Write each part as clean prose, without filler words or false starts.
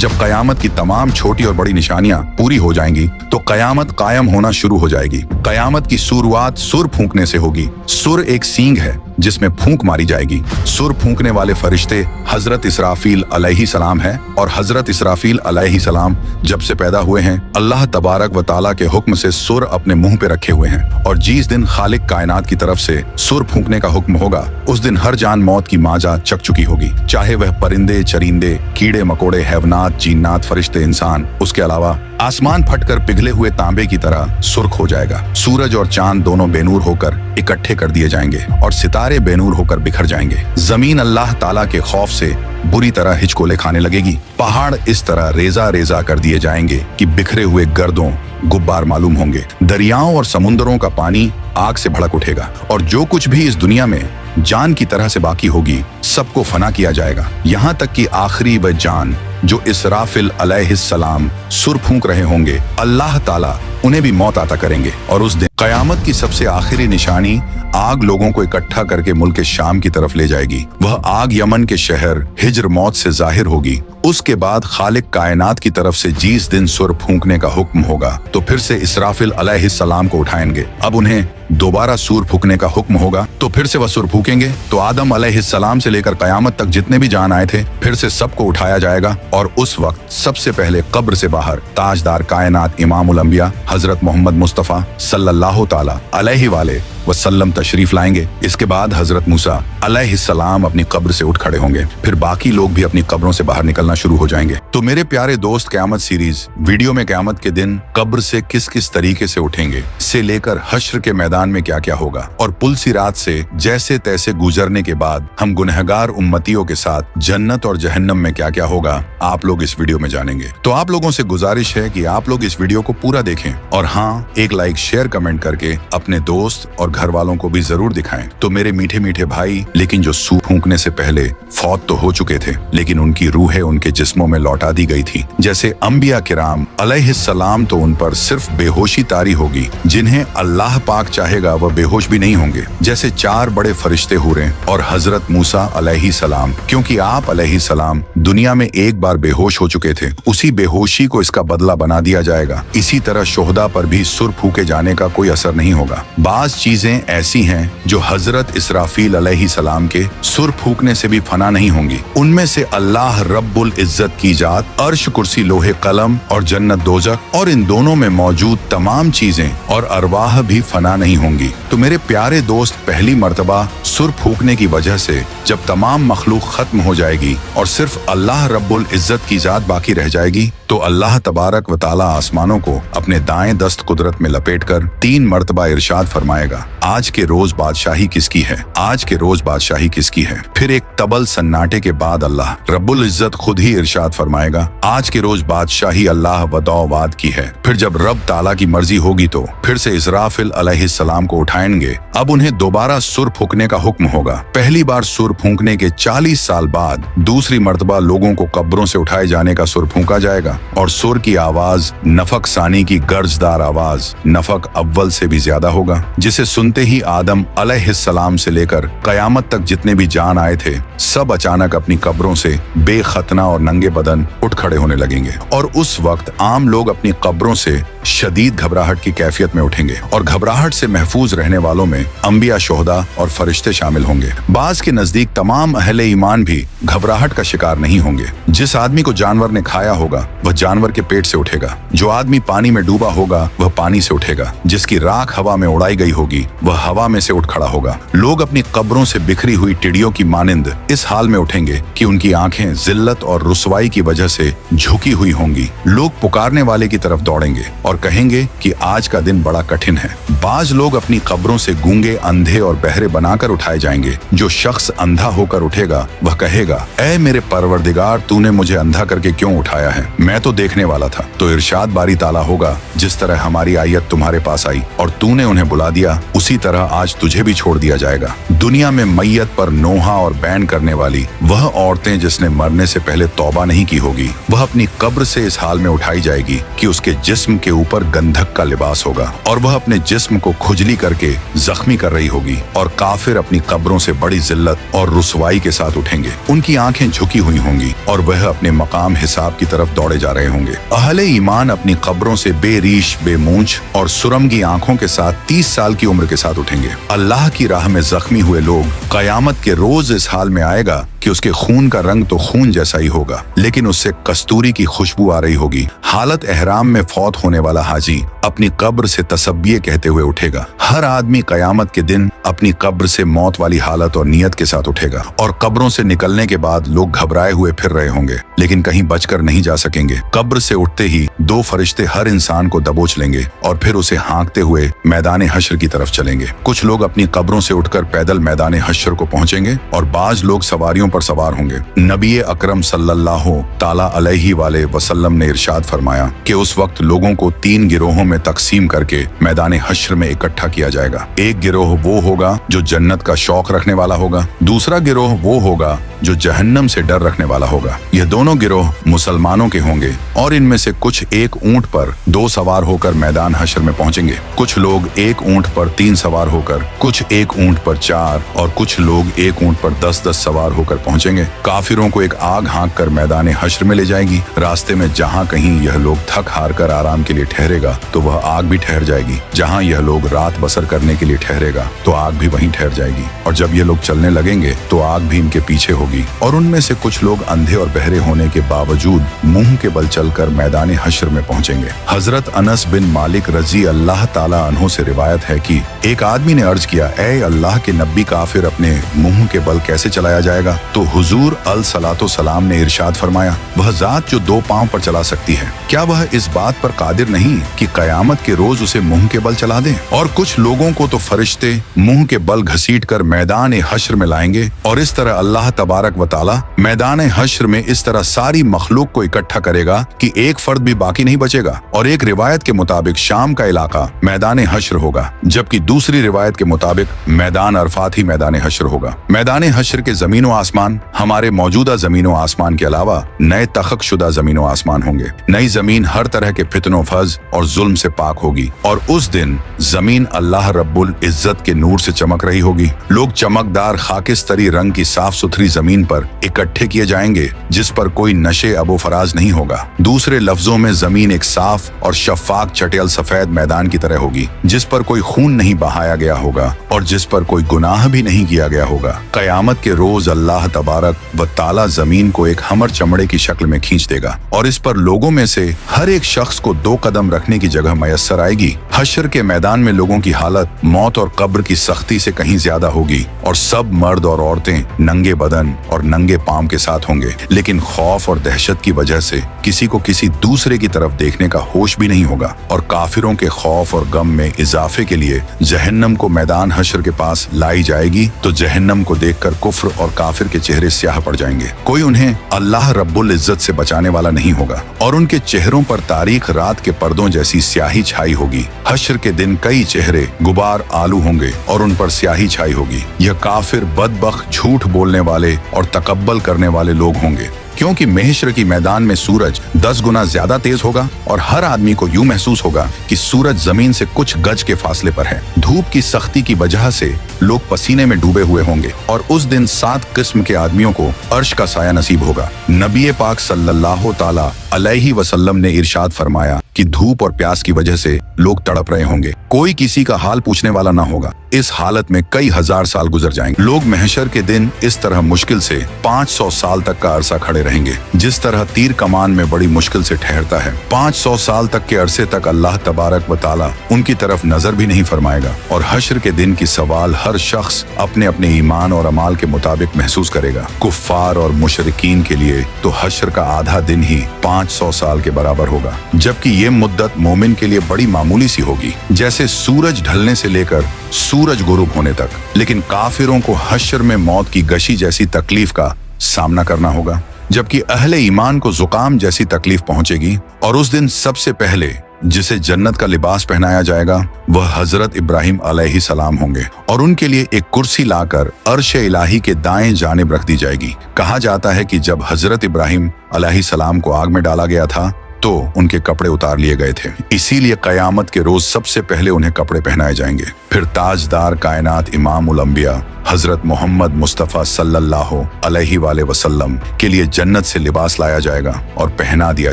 जब कयामत की तमाम छोटी और बड़ी निशानियां पूरी हो जाएंगी तो कयामत कायम होना शुरू हो जाएगी। कयामत की शुरुआत सुर फूंकने से होगी। सुर एक सींग है जिसमें फूंक मारी जाएगी। सुर फूंकने वाले फरिश्ते हजरत इसराफील अलैहि सलाम है, और हजरत इसराफील अलैहि सलाम जब से पैदा हुए हैं अल्लाह तबारक व ताला के हुक्म से सुर अपने मुंह पे रखे हुए हैं। और जिस दिन खालिक कायनात की तरफ से सुर फूंकने का हुक्म होगा उस दिन हर जान मौत की माजा चक चुकी होगी, चाहे वह परिंदे, चरिंदे, कीड़े मकोड़े, हैवनात, जिन्नात, फरिश्ते, इंसान। उसके अलावा आसमान फटकर पिघले हुए तांबे की तरह सुर्ख हो जाएगा। सूरज और चांद दोनों बेनूर होकर इकट्ठे कर दिए जाएंगे और सितारे बेनूर होकर बिखर जाएंगे। जमीन अल्लाह ताला के खौफ से बुरी तरह हिचकोले खाने लगेगी। पहाड़ इस तरह रेजा रेजा कर दिए जाएंगे कि बिखरे हुए गर्दों गुब्बार मालूम होंगे। दरियाओं और समुद्रों का पानी आग से भड़क उठेगा और जो कुछ भी इस दुनिया में जान की तरह से बाकी होगी सबको फना किया जाएगा, यहाँ तक कि आखिरी वह जान जो इसराफिल अलैहिस्सलाम सुर फूंक रहे होंगे अल्लाह ताला उन्हें भी मौत अता करेंगे। और उस दिन कयामत की सबसे आखिरी निशानी आग लोगों को इकट्ठा करके मुल्क शाम की तरफ ले जाएगी। वह आग यमन के शहर हिज्र मौत से जाहिर होगी। उसके बाद खालिक कायनात की तरफ से जिस दिन सुर फूंकने का हुक्म होगा तो फिर से इसराफिल अलैहिस्सलाम को उठाएंगे। अब उन्हें दोबारा सुर फूंकने का हुक्म होगा तो फिर से वह सुर फूंकेंगे। तो आदम अलैहिस्सलाम से लेकर कयामत तक जितने भी जान आए थे फिर से सबको उठाया जाएगा और उस वक्त सबसे पहले कब्र से बाहर ताजदार कायनात इमामुल अंबिया हजरत मोहम्मद मुस्तफा सल्लल्लाहु ताला अलैहि वाले वसल्लम तशरीफ लाएंगे। इसके बाद हजरत मूसा अलैहिस्सलाम अपनी कब्र से उठ खड़े होंगे। फिर बाकी लोग भी अपनी कब्रों से बाहर निकलना शुरू हो जाएंगे। तो मेरे प्यारे दोस्त, क़यामत सीरीज वीडियो में क़यामत के दिन कब्र से किस किस तरीके से उठेंगे से लेकर हश्र के मैदान में क्या क्या होगा और पुल सिरात से जैसे तैसे गुजरने के बाद हम गुनहगार उम्मतियों के साथ जन्नत और जहन्नम में क्या क्या होगा आप लोग इस वीडियो में जानेंगे। तो आप लोगों से गुजारिश है कि आप लोग इस वीडियो को पूरा देखें और हाँ, एक लाइक शेयर कमेंट करके अपने दोस्त और घर वालों को भी जरूर दिखाएं। तो मेरे मीठे मीठे भाई, लेकिन जो सूर फूंकने से पहले फौत तो हो चुके थे लेकिन उनकी रूहें उनके जिस्मों में लौटा दी गई थी, जैसे अंबिया किराम अलैहिस्सलाम, तो उन पर सिर्फ बेहोशी तारी होगी। जिन्हें अल्लाह पाक चाहेगा वह बेहोश भी नहीं होंगे, जैसे 4 बड़े फरिश्ते हुए और हजरत मूसा अलैहिस्सलाम। क्योंकि आप अलैहिस्सलाम दुनिया में एक बार बेहोश हो चुके थे, उसी बेहोशी को इसका बदला बना दिया जाएगा। इसी तरह शोहदा पर भी सुर फूके जाने का कोई असर नहीं होगा। बाज चीजें ऐसी हैं जो हजरत इसराफील अलैहिस्सलाम के सुर फूकने से भी फना नहीं होंगी। उनमें से अल्लाह रब्बुल इज्जत की जात, अर्श, कुर्सी, लोहे कलम और जन्नत दोजख और इन दोनों में मौजूद तमाम चीजें और अरवाह भी फना नहीं होंगी। तो मेरे प्यारे दोस्त, पहली मर्तबा सुर फूकने की वजह से जब तमाम मखलूक खत्म हो जाएगी और सिर्फ अल्लाह रब्बुल इज्जत की जात बाकी रह जाएगी तो अल्लाह तबारक व ताला आसमानों को अपने दाएं दस्त कुदरत में लपेटकर 3 मर्तबा इरशाद फरमाएगा, आज के रोज बादशाही किसकी है, आज के रोज बादशाही किसकी है। फिर एक तबल सन्नाटे के बाद अल्लाह रब्बुल इज्जत खुद ही इरशाद फरमाएगा, आज के रोज बादशाही अल्लाह वदौवाद की है। फिर जब रब ताला की मर्जी होगी तो फिर से इसराफिल अलैहिस्सलाम को उठाएंगे। अब उन्हें दोबारा सुर फूकने का हुक्म होगा। पहली बार सुर फूकने के 40 साल बाद दूसरी मर्तबा लोगों को कब्रों से उठाए जाने का सुर फूका जाएगा और सुर की आवाज नफक सानी की गर्जदार आवाज नफक अव्वल से भी ज्यादा होगा, जिसे सुनते ही आदम अलैहिस्सलाम से लेकर कयामत तक जितने भी जान आए थे सब अचानक अपनी कब्रों से बेखतना और नंगे बदन उठ खड़े होने लगेंगे। और उस वक्त आम लोग अपनी कब्रों से शदीद घबराहट की कैफियत में उठेंगे और घबराहट से महफूज रहने वालों में अंबिया, शोहदा और फरिश्ते शामिल होंगे। बाज के नजदीक तमाम अहले ईमान भी घबराहट का शिकार नहीं होंगे। जिस आदमी को जानवर ने खाया होगा वह जानवर के पेट से उठेगा, जो आदमी पानी में डूबा होगा वह पानी से उठेगा, जिसकी राख हवा में उड़ाई गई होगी वह हवा में से उठ खड़ा होगा। लोग अपनी कब्रों से बिखरी हुई टिड्डियों की मानिंद इस हाल में उठेंगे कि उनकी आंखें जिल्लत और रुसवाई की वजह से झुकी हुई होंगी। लोग पुकारने वाले की तरफ दौड़ेंगे और कहेंगे कि आज का दिन बड़ा कठिन है। बाज लोग अपनी कब्रों से गूंगे, अंधे और बहरे बनाकर उठाए जाएंगे। जो शख्स अंधा होकर उठेगा वह कहेगा, ऐ मेरे परवरदिगार, तूने मुझे अंधा करके क्यों उठाया है, मैं तो देखने वाला था। तो इरशाद बारी ताला होगा, जिस तरह हमारी आयत तुम्हारे पास आई और तूने उन्हें बुला दिया उसी तरह आज तुझे भी छोड़ दिया जाएगा। दुनिया में मैयत पर नोहा और बैन करने वाली वह औरतें जिसने मरने से पहले तौबा नहीं की होगी वह अपनी कब्र से इस हाल में उठाई जाएगी कि उसके जिस्म के ऊपर गंधक का लिबास होगा और वह अपने जिस्म को खुजली करके जख्मी कर रही होगी और काफिर अपनी कब्रों से बड़ी जिल्लत और रुसवाई के साथ उठेंगे। उनकी आंखें झुकी हुई होंगी और वह अपने मकाम हिसाब की तरफ दौड़े जा रहे होंगे। अहले ईमान अपनी कब्रों से बेरीश बेमूंछ और सुरमगी आंखों के साथ 30 साल की उम्र के साथ उठेंगे। अल्लाह की राह में जख्मी हुए लोग कयामत के रोज इस हाल में आएगा कि उसके खून का रंग तो खून जैसा ही होगा, लेकिन उससे कस्तूरी की खुशबू आ रही होगी। हालत एहराम में फौत होने वाला हाजी अपनी कब्र से तसब्बिये कहते हुए उठेगा। हर आदमी कयामत के दिन अपनी कब्र से मौत वाली हालत और नियत के साथ उठेगा और कब्रों से निकलने के बाद लोग घबराए हुए फिर रहे होंगे, लेकिन कहीं बचकर नहीं जा सकेंगे। कब्र से उठते ही 2 फरिश्ते हर इंसान को दबोच लेंगे और फिर उसे हाँकते हुए मैदान हश्र की तरफ चलेंगे। कुछ लोग अपनी कब्रों से उठकर पैदल मैदान हश्र को पहुंचेंगे और बाज लोग सवारियों पर सवार होंगे। नबी अकरम सल्लल्लाहु ताला अलैहि वसल्लम ने इरशाद फरमाया कि उस वक्त लोगों को 3 गिरोहों में तकसीम करके मैदान हश्र में इकट्ठा किया जाएगा। एक गिरोह वो होगा जो जन्नत का शौक रखने वाला होगा, दूसरा गिरोह वो होगा जो जहन्नम से डर रखने वाला होगा। यह दोनों गिरोह मुसलमानों के होंगे और इनमें से कुछ एक ऊंट पर 2 सवार होकर मैदान हश्र में पहुंचेंगे। कुछ लोग एक ऊंट पर 3 सवार होकर, कुछ एक ऊंट पर 4 और कुछ लोग एक ऊंट पर 10-10 सवार होकर पहुंचेंगे। काफिरों को एक आग हाँक कर मैदान हश्र में ले जाएगी। रास्ते में जहाँ कहीं यह लोग थक हार कर आराम के लिए ठहरेगा तो वह आग भी ठहर जाएगी। जहाँ यह लोग रात बसर करने के लिए ठहरेगा तो आग भी वहीं ठहर जाएगी। और जब ये लोग चलने लगेंगे तो आग भी इनके पीछे होगी। और उनमें से कुछ लोग अंधे और बहरे होने के बावजूद मुंह के बल चलकर मैदान हश्र में पहुंचेंगे। हजरत अनस बिन मालिक रजी अल्लाह ताला अन्हु से रिवायत है कि एक आदमी ने अर्ज किया, ए अल्लाह के नबी, काफिर अपने मुंह के बल कैसे चलाया जाएगा? तो हुजूर अलसलातो सलाम ने इरशाद फरमाया, वह जात जो 2 पांव पर चला सकती है, क्या वह इस बात पर कादिर नहीं कि कयामत के रोज उसे मुंह के बल चला दे? और कुछ लोगों को तो फरिश्ते मुंह के बल घसीट कर मैदान हश्र में लाएंगे और इस तरह अल्लाह तबारक व ताला मैदान हश्र में इस तरह सारी मखलूक को इकट्ठा करेगा कि एक फर्द भी बाकी नहीं बचेगा। और एक रिवायत के मुताबिक शाम का इलाका मैदान हश्र होगा, जबकि दूसरी रिवायत के मुताबिक मैदान अरफात ही मैदान हश्र होगा। मैदान हश्र के जमीन व आसमान हमारे मौजूदा जमीन व आसमान के अलावा नए तखक शुदा जमीन व आसमान होंगे। नई जमीन हर तरह के फितनों, फज और जुल्म से पाक होगी और उस दिन जमीन अल्लाह रब्बुल इज्जत के नूर से चमक रही होगी। लोग चमकदार खाकिस्तरी रंग की साफ सुथरी जमीन पर इकट्ठे किए जाएंगे जिस पर कोई नशे अबो फराज नहीं होगा। दूसरे लफ्जों में जमीन एक साफ और शफाक चटेल सफेद मैदान की तरह होगी जिस पर कोई खून नहीं बहाया गया होगा और जिस पर कोई गुनाह भी नहीं किया गया होगा। कयामत के रोज अल्लाह तबारक व ताला जमीन को एक हमर चमड़े की शक्ल में खींच देगा और इस पर लोगों में से हर एक शख्स को 2 कदम रखने की जगह मयस्सर आएगी। हश्र के मैदान में लोगों की हालत मौत और कब्र की सख्ती से कहीं ज्यादा होगी और सब मर्द और औरतें नंगे बदन और नंगे पांव के साथ होंगे, लेकिन खौफ और दहशत की वजह से किसी को किसी दूसरे की तरफ देखने का होश भी नहीं होगा। और काफिरों के खौफ और गम में इजाफे के लिए जहन्नम को मैदान हश्र के पास लाई जाएगी तो जहन्नम को देखकर कुफ्र और काफिर के चेहरे स्याह पड़ जाएंगे। कोई उन्हें अल्लाह रब्बुल इज्जत से बचाने वाला नहीं होगा और उनके चेहरों पर तारीख रात के पर्दों जैसी स्याही छाई होगी। हश्र के दिन कई चेहरे गुबार आलू होंगे और उन पर स्याही छाई होगी। यह काफिर, बदबख्त, झूठ बोलने वाले और तकब्बल करने वाले लोग होंगे, क्योंकि महशर की मैदान में सूरज 10 गुना ज्यादा तेज होगा और हर आदमी को यूं महसूस होगा कि सूरज जमीन से कुछ गज के फासले पर है। धूप की सख्ती की वजह से लोग पसीने में डूबे हुए होंगे और उस दिन 7 किस्म के आदमियों को अर्श का साया नसीब होगा। नबी पाक सल्लल्लाहु ताला अलैहि वसल्लम ने इरशाद फरमाया कि धूप और प्यास की वजह से लोग तड़प रहे होंगे, कोई किसी का हाल पूछने वाला ना होगा। इस हालत में कई हजार साल गुजर जाएंगे। लोग महशर के दिन इस तरह मुश्किल से 500 साल तक का अरसा खड़े रहेंगे, जिस तरह तीर कमान में बड़ी मुश्किल से ठहरता है। 500 साल तक के अरसे तक अल्लाह तबारक व ताला उनकी तरफ नजर भी नहीं फरमाएगा और हश्र के दिन की सवाल हर शख्स अपने अपने ईमान और अमाल के मुताबिक महसूस करेगा। कुफ्फार और मुशरिकीन के लिए तो हश्र का आधा दिन ही 500 साल के बराबर होगा, जबकि ये मुद्दत मोमिन के लिए बड़ी मामूली सी होगी, जैसे सूरज ढलने से लेकर सूरज गुरूब होने तक। लेकिन काफिरों को हश्र में मौत की गशी जैसी तकलीफ का सामना करना होगा, जबकि अहले ईमान को जुकाम जैसी तकलीफ पहुंचेगी। और उस दिन सबसे पहले जिसे जन्नत का लिबास पहनाया जाएगा वह हजरत इब्राहिम अलैहिस्सलाम होंगे और उनके लिए एक कुर्सी लाकर अर्श इलाही के दाएं जानिब रख दी जाएगी। कहा जाता है कि जब हजरत इब्राहिम अलैहिस्सलाम को आग में डाला गया था तो उनके कपड़े उतार लिए गए थे। इसीलिए कयामत के रोज सबसे पहले उन्हें कपड़े पहनाए जाएंगे। फिर ताजदार कायनात इमाम उल अंबिया हजरत मोहम्मद मुस्तफ़ा सल्लल्लाहु अलैहि वसल्लम के लिए जन्नत से लिबास लाया जाएगा और पहना दिया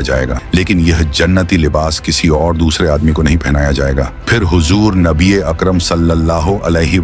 जाएगा, लेकिन यह जन्नती लिबास किसी और दूसरे आदमी को नहीं पहनाया जाएगा। फिर हुजूर नबी अकरम सल्लल्लाहु अलैहि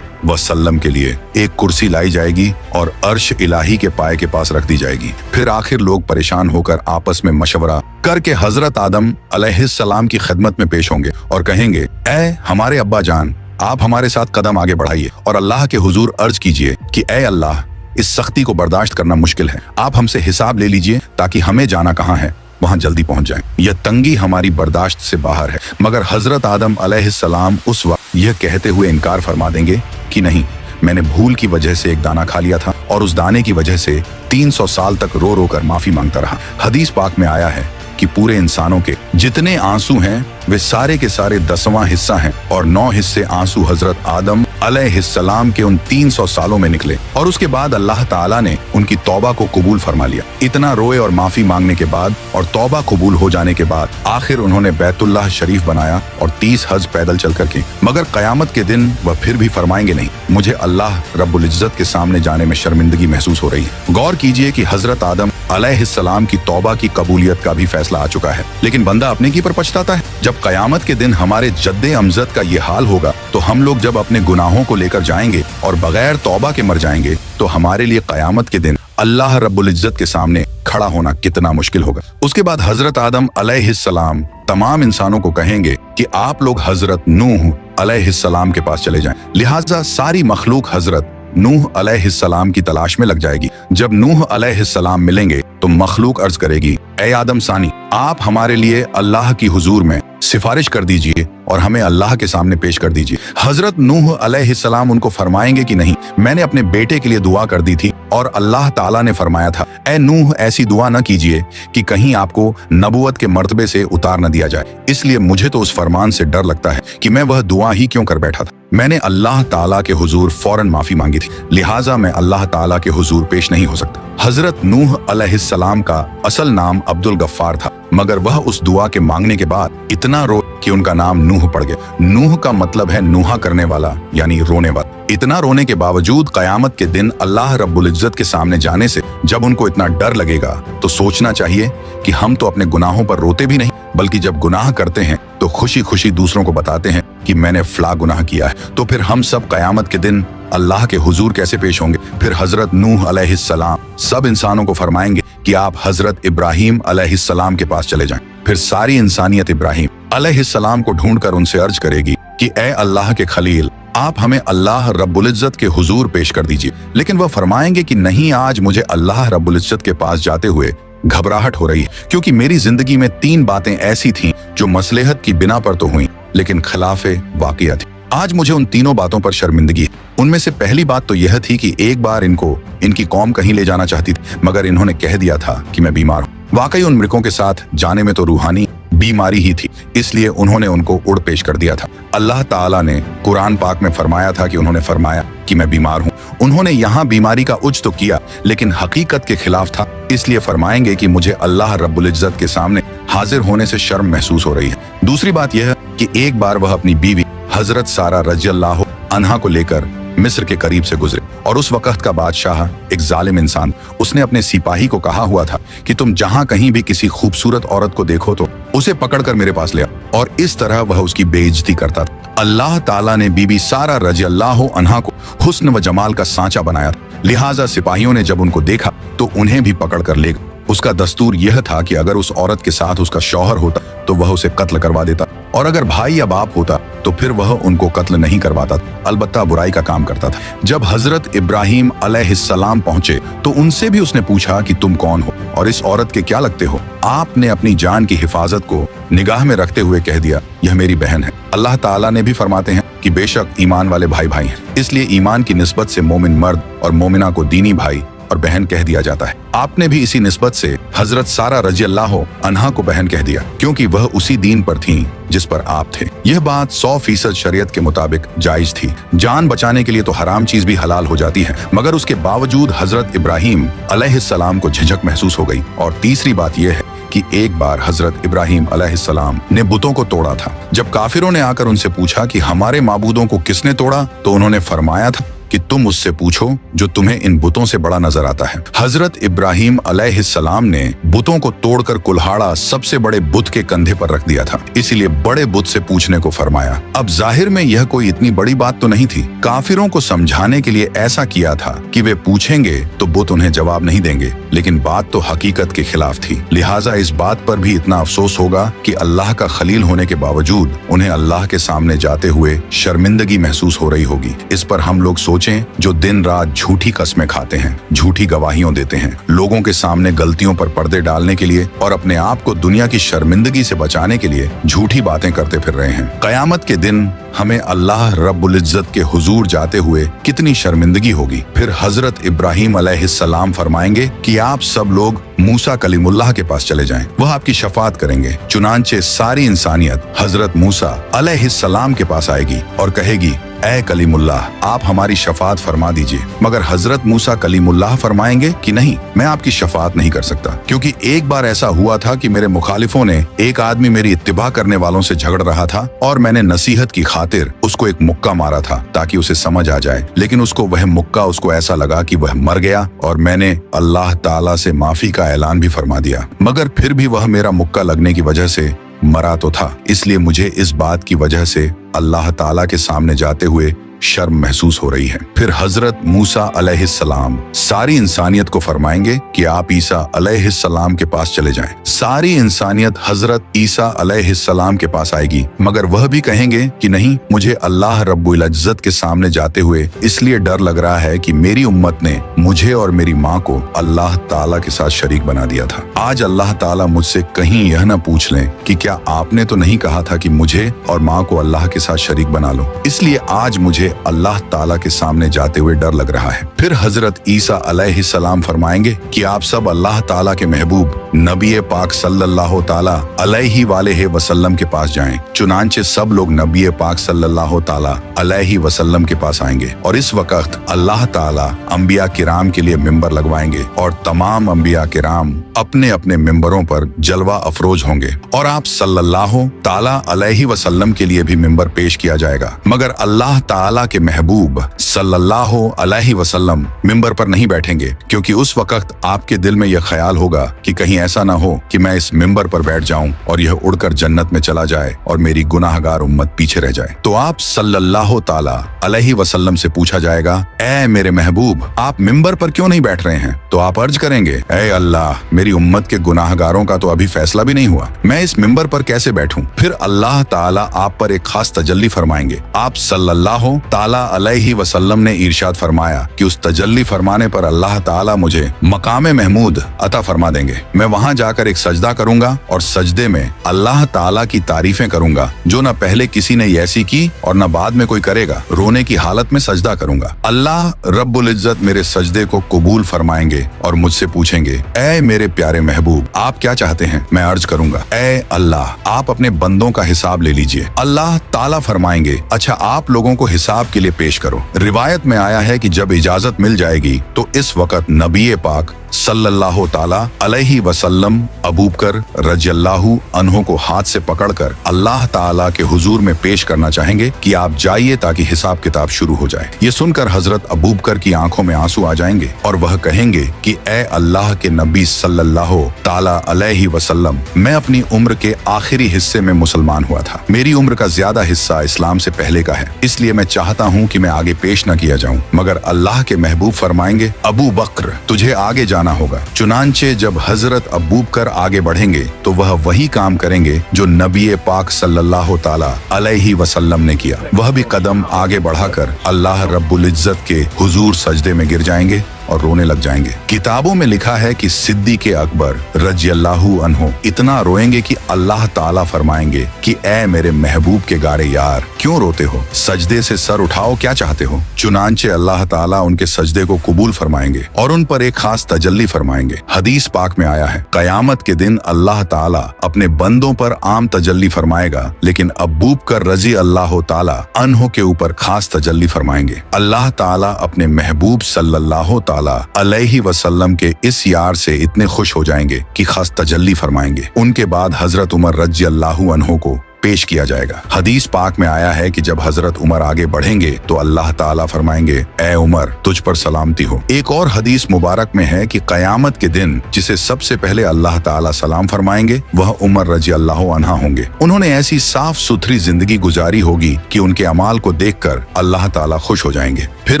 वसल्लम के लिए एक कुर्सी लाई जाएगी और अर्श इलाही के पाए के पास रख दी जाएगी। फिर आखिर लोग परेशान होकर आपस में मशवरा करके हजरत आदम अलैहिस्सलाम की खिदमत में पेश होंगे और कहेंगे, ऐ हमारे अब्बा जान, आप हमारे साथ कदम आगे बढ़ाइए और अल्लाह के हुजूर अर्ज कीजिए कि ऐ अल्लाह, इस सख्ती को बर्दाश्त करना मुश्किल है, आप हमसे हिसाब ले लीजिए ताकि हमें जाना कहाँ है वहां जल्दी पहुंच जाएं। यह तंगी हमारी बर्दाश्त से बाहर है। मगर हजरत आदम अलैहिस्सलाम उस वक्त यह कहते हुए इनकार फरमा देंगे कि नहीं, मैंने भूल की वजह से एक दाना खा लिया था और उस दाने की वजह से 300 साल तक रो रो कर माफी मांगता रहा। हदीस पाक में आया है कि पूरे इंसानों के जितने आंसू हैं वे सारे के सारे 10वां हिस्सा हैं और 9 हिस्से आंसू हजरत आदम अलैहिस्सलाम के उन 300 सालों में निकले और उसके बाद अल्लाह ताला ने उनकी तौबा को कबूल फरमा लिया। इतना रोए और माफी मांगने के बाद और तौबा कबूल हो जाने के बाद आखिर उन्होंने बैतुल्लाह शरीफ बनाया और 30 हज पैदल चल करके। मगर कयामत के दिन वह फिर भी फरमाएंगे, नहीं, मुझे अल्लाह रब्बुल इज्जत के सामने जाने में शर्मिंदगी महसूस हो रही है। गौर कीजिए कि हजरत आदम अलैहिस्सलाम की तौबा की कबूलियत का भी फैसला आ चुका है, लेकिन बंदा अपने की पर पछताता है। जब कयामत के दिन हमारे जद्दे अमजद का ये हाल होगा तो हम लोग जब अपने गुनाहों को लेकर जाएंगे और बगैर तौबा के मर जाएंगे तो हमारे लिए कयामत के दिन अल्लाह रब्बुल इज्जत के सामने खड़ा होना कितना मुश्किल होगा। उसके बाद हजरत आदम अलैहिस्सलाम तमाम इंसानों को कहेंगे कि आप लोग हजरत नूह अलैहिस्सलाम के पास चले जाएं। लिहाजा सारी मखलूक हजरत नूह अलैहिस्सलाम की तलाश में लग जाएगी। जब नूह अलैहिस्सलाम मिलेंगे तो मखलूक अर्ज करेगी, ए आदम सानी, आप हमारे लिए अल्लाह की हुजूर में सिफारिश कर दीजिए और हमें अल्लाह के सामने पेश कर दीजिए। हजरत नूह अलैहिस्सलाम उनको फरमाएंगे कि नहीं, मैंने अपने बेटे के लिए दुआ कर दी थी और अल्लाह ताला ने फरमाया था, ए नूह, ऐसी दुआ न कीजिए कि कहीं आपको नबुवत के मर्तबे से उतार न दिया जाए। इसलिए मुझे तो उस फरमान से डर लगता है कि मैं वह दुआ ही क्यों कर बैठा था। मैंने अल्लाह ताला के हुजूर फौरन माफी मांगी थी, लिहाजा मैं अल्लाह ताला के हुजूर पेश नहीं हो सकता। हजरत नूह अलैहिस्सलाम का असल नाम अब्दुल गफ्फार था, मगर वह उस दुआ के मांगने के बाद इतना रो कि उनका नाम नूह पड़ गया। नूह का मतलब है नूहा करने वाला, यानी रोने वाला। इतना रोने के बावजूद कयामत के दिन अल्लाह रब्बुल इज्जत के सामने जाने से जब उनको इतना डर लगेगा तो सोचना चाहिए कि हम तो अपने गुनाहों पर रोते भी नहीं, बल्कि जब गुनाह करते हैं तो खुशी खुशी दूसरों को बताते हैं कि मैंने फला गुनाह किया है। तो फिर हम सब कयामत के दिन अल्लाह के हुजूर कैसे पेश होंगे। फिर हजरत नूह अलैहिस्सलाम सब इंसानों को फरमाएंगे कि आप हजरत इब्राहिम अलैहिस्सलाम के पास चले जाएं। फिर सारी इंसानियत इब्राहिम अलैहिस्सलाम को ढूंढकर उनसे अर्ज करेगी कि ए अल्लाह के खलील, आप हमें अल्लाह रब्बुल इज्जत के हुजूर पेश कर दीजिए। लेकिन वह फरमाएंगे कि नहीं, आज मुझे अल्लाह रब्बुल इज्जत के पास जाते हुए घबराहट हो रही है, क्योंकि मेरी जिंदगी में 3 बातें ऐसी थीं जो मसलहत की बिना पर तो हुई लेकिन खिलाफे वाक़िया थी। आज मुझे उन तीनों बातों पर शर्मिंदगी है। उनमें से पहली बात तो यह थी कि एक बार इनको इनकी कौम कहीं ले जाना चाहती थी, मगर इन्होंने कह दिया था कि मैं बीमार हूँ। वाकई उन मृगों के साथ जाने में तो रूहानी बीमारी ही थी, इसलिए उन्होंने उनको उड़ पेश कर दिया था। अल्लाह ताला ने कुरान पाक में फरमाया था कि उन्होंने फरमाया कि मैं बीमार हूँ। उन्होंने यहाँ बीमारी का उज तो किया लेकिन हकीकत के खिलाफ था, इसलिए फरमाएंगे कि मुझे अल्लाह रब्बुल इज्जत के सामने हाजिर होने से शर्म महसूस हो रही है। दूसरी बात यह कि एक बार वह अपनी बीवी हजरत सारा रज़ियल्लाहु अन्हा को लेकर मिस्र के करीब से गुजरे और उस वक्त का बादशाह एक जालिम इंसान, उसने अपने सिपाही को कहा हुआ था कि तुम जहां कहीं भी किसी खूबसूरत औरत को देखो तो उसे पकड़कर मेरे पास ले आओ, और इस तरह वह उसकी बेइज्जती करता था। अल्लाह ताला ने बीबी सारा रज़ियल्लाहु अन्हा को हुस्न व जमाल का सांचा बनाया था, लिहाजा सिपाहियों ने जब उनको देखा तो उन्हें भी पकड़ कर ले गए। उसका दस्तूर यह था कि अगर उस औरत के साथ उसका शौहर होता तो वह उसे कत्ल करवा देता, और अगर भाई या बाप होता तो फिर वह उनको कत्ल नहीं करवाता, अलबत्ता बुराई का काम करता था। जब हजरत इब्राहिम अलैहिस्सलाम पहुंचे तो उनसे भी उसने पूछा कि तुम कौन हो और इस औरत के क्या लगते हो। आपने अपनी जान की हिफाजत को निगाह में रखते हुए कह दिया, यह मेरी बहन है। अल्लाह ताला ने भी फरमाते हैं कि बेशक ईमान वाले भाई भाई हैं, इसलिए ईमान की निस्बत से मोमिन मर्द और मोमिना को दीनी भाई और बहन कह दिया जाता है। आपने भी इसी निस्बत से हजरत सारा रज़ियल्लाहु अन्हा को बहन कह दिया, क्योंकि वह उसी दीन पर थीं जिस पर आप थे। यह बात 100% शरीयत के मुताबिक जायज थी। जान बचाने के लिए तो हराम चीज भी हलाल हो जाती है, मगर उसके बावजूद हजरत इब्राहिम अलैहिस्सलाम को झिझक महसूस हो गई। और तीसरी बात यह है कि एक बार हजरत इब्राहिम अलैहिस्सलाम ने बुतों को तोड़ा था। जब काफिरों ने आकर उनसे पूछा कि हमारे माबूदों को किसने तोड़ा, तो उन्होंने फरमाया था कि तुम उससे पूछो जो तुम्हें इन बुतों से बड़ा नजर आता है। हजरत इब्राहिम अलैहिस्सलाम ने बुतों को तोड़कर कुल्हाड़ा सबसे बड़े बुत के कंधे पर रख दिया था, इसीलिए बड़े बुत से पूछने को फरमाया। अब जाहिर में यह कोई इतनी बड़ी बात तो नहीं थी। काफिरों को समझाने के लिए ऐसा किया था कि वे पूछेंगे तो बुत उन्हें जवाब नहीं देंगे, लेकिन बात तो हकीकत के खिलाफ थी। लिहाजा इस बात पर भी इतना अफसोस होगा कि अल्लाह का खलील होने के बावजूद उन्हें अल्लाह के सामने जाते हुए शर्मिंदगी महसूस हो रही होगी। इस पर हम लोग सोचें जो दिन रात झूठी कस्में खाते हैं, झूठी गवाहियां देते हैं, लोगों के सामने गलतियों पर पर्दे डालने के लिए और अपने आप को दुनिया की शर्मिंदगी से बचाने के लिए झूठी बातें करते फिर रहे हैं। कयामत के दिन हमें अल्लाह रब्बुल इज्जत के हुजूर जाते हुए कितनी शर्मिंदगी होगी। फिर हजरत इब्राहिम अलैहिस्सलाम फरमाएंगे कि आप सब लोग मूसा कलीमुल्लाह के पास चले जाएं, वह आपकी शफाअत करेंगे। चुनांचे सारी इंसानियत हजरत मूसा अलैहिस्सलाम के पास आएगी और कहेगी, ऐ कलीमुल्लाह, आप हमारी शफाअत फरमा दीजिए। मगर हजरत मूसा कलीमुल्लाह फरमाएंगे कि नहीं, मैं आपकी शफाअत नहीं कर सकता, क्योंकि एक बार ऐसा हुआ था कि मेरे मुखालिफों ने एक आदमी मेरी इत्तिबा करने वालों से झगड़ रहा था और मैंने नसीहत की खातिर उसको एक मुक्का मारा था ताकि उसे समझ आ जाए, लेकिन वह मुक्का उसको ऐसा लगा कि वह मर गया और मैंने अल्लाह ताला से माफी का ऐलान भी फरमा दिया, मगर फिर भी वह मेरा मुक्का लगने की वजह से मरा तो था। इसलिए मुझे इस बात की वजह से अल्लाह ताला के सामने जाते हुए शर्म महसूस हो रही है। फिर हजरत मूसा अलैहिस्सलाम सारी इंसानियत को फरमाएंगे कि आप ईसा अलैहिस्सलाम के पास चले जाएं। सारी इंसानियत हजरत ईसा अलैहिस्सलाम के पास आएगी, मगर वह भी कहेंगे कि नहीं, मुझे अल्लाह रब्बुल इज्जत के सामने जाते हुए इसलिए डर लग रहा है कि मेरी उम्मत ने मुझे और मेरी माँ को अल्लाह ताला के साथ शरीक बना दिया था। आज अल्लाह ताला मुझसे कहीं यह न पूछ लें कि क्या आपने तो नहीं कहा था कि मुझे और माँ को अल्लाह के साथ शरीक बना लो। इसलिए आज मुझे अल्लाह ताला के सामने जाते हुए डर लग रहा है। फिर हजरत ईसा अलैहिस्सलाम फरमाएंगे कि आप सब अल्लाह ताला के महबूब नबी पाक सल्लल्लाहु ताला अलैहि वालेहि वसल्लम के पास जाएं। चुनांचे सब लोग नबी पाक सल्लल्लाहु ताला अलैहि वसल्लम के पास आएंगे और इस वक्त अल्लाह ताला अंबिया किराम के लिए मिंबर लगवाएंगे और तमाम अंबिया किराम अपने अपने मिंबरों पर जलवा अफरोज होंगे और आप सल्लल्लाहु ताला अलैहि वसल्लम के लिए भी मिंबर पेश किया जाएगा। मगर अल्लाह ताला के महबूब सल्लल्लाहु अलैहि वसल्लम मिंबर पर नहीं बैठेंगे, क्योंकि उस वक्त आपके दिल में यह ख्याल होगा कि कहीं ऐसा ना हो कि मैं इस मिंबर पर बैठ जाऊं और यह उड़कर जन्नत में चला जाए और मेरी गुनाहगार उम्मत पीछे रह जाए। तो आप सल्लल्लाहु ताला अलैहि वसल्लम से पूछा जाएगा, ऐ मेरे महबूब, आप मिंबर पर क्यों नहीं बैठ रहे हैं? तो आप अर्ज करेंगे, ऐ अल्लाह, मेरी उम्मत के गुनाहगारों का तो अभी फैसला भी नहीं हुआ, मैं इस मिंबर पर कैसे बैठूं? फिर अल्लाह ताला आप पर एक खास तजल्ली फरमाएंगे। आप सल्लल्लाहु ताला अलैहि वसल्लम ने इरशाद फरमाया कि उस तजल्ली फरमाने पर अल्लाह ताला मुझे मकामे महमूद अता फरमा देंगे। मैं वहां जाकर एक सजदा करूंगा और सजदे में अल्लाह ताला की तारीफें करूंगा जो न पहले किसी ने ऐसी की और न बाद में कोई करेगा। रोने की हालत में सजदा करूंगा। अल्लाह रब्बुल इज्जत मेरे सजदे को कबूल फरमाएंगे और मुझसे पूछेंगे, ऐ मेरे प्यारे महबूब, आप क्या चाहते हैं? मैं अर्ज करूंगा, ऐ अल्लाह, आप अपने बंदों का हिसाब ले लीजिए। अल्लाह ताला फरमाएंगे, अच्छा आप लोगों को हिसाब के लिए पेश करो। रिवायत में आया है कि जब इजाजत मिल जाएगी तो इस वक्त नबी पाक सल्लल्लाहु ताला अलैहि वसल्लम अबू बकर रज़ियल्लाहु अन्हु को हाथ से पकड़कर अल्लाह ताला के हुजूर में पेश करना चाहेंगे कि आप जाइए ताकि हिसाब किताब शुरू हो जाए। ये सुनकर हजरत अबू बकर की आंखों में आंसू आ जाएंगे और वह कहेंगे कि ए अल्लाह के नबी सल्लल्लाहु ताला अलैहि वसल्लम, मैं अपनी उम्र के आखिरी हिस्से में मुसलमान हुआ था। मेरी उम्र का ज्यादा हिस्सा इस्लाम से पहले का है, इसलिए मैं चाहता हूँ कि मैं आगे पेश न किया जाऊँ। मगर अल्लाह के महबूब फरमाएंगे, अबू बकर, तुझे आगे जाना होगा। चुनांचे जब हजरत अबू बकर आगे बढ़ेंगे तो वह वही काम करेंगे जो नबी पाक सल्लल्लाहु ताला अलैहि वसल्लम ने किया। वह भी कदम आगे बढ़ाकर अल्लाह रब्बुल इज्जत के हुजूर सजदे में गिर जाएंगे और रोने लग जाएंगे। किताबों में लिखा है कि सिद्दीक़ अकबर रज़ियल्लाहु अन्हु इतना रोएंगे कि अल्लाह ताला फरमाएंगे कि ए मेरे महबूब के गारे यार, क्यों रोते हो? सजदे से सर उठाओ, क्या चाहते हो? चुनांचे अल्लाह ताला उनके सजदे को कबूल फरमाएंगे और उन पर एक खास तजल्ली फरमाएंगे। हदीस पाक में आया है, कयामत के दिन अल्लाह ताला अपने बंदों पर आम तजल्ली फरमाएगा, लेकिन अबू बकर रज़ियल्लाहु ताला अन्हु के ऊपर खास तजल्ली फरमाएंगे। अल्लाह ताला अपने महबूब सल्लल्लाहु ताला अलैहि वसल्लम के इस यार से इतने खुश हो जाएंगे कि खास तजल्ली फरमाएंगे। उनके बाद हजरत उमर रज़ी अल्लाहु अन्हु को पेश किया जाएगा। हदीस पाक में आया है कि जब हजरत उमर आगे बढ़ेंगे तो अल्लाह ताला फरमाएंगे, ए उमर तुझ पर सलामती हो। एक और हदीस मुबारक में है कि कयामत के दिन जिसे सबसे पहले अल्लाह ताला सलाम फरमाएंगे वह उमर रज़ी अल्लाहु अन्हा होंगे। उन्होंने ऐसी साफ सुथरी जिंदगी गुजारी होगी कि उनके अमाल को देखकर अल्लाह ताला खुश हो जाएंगे। फिर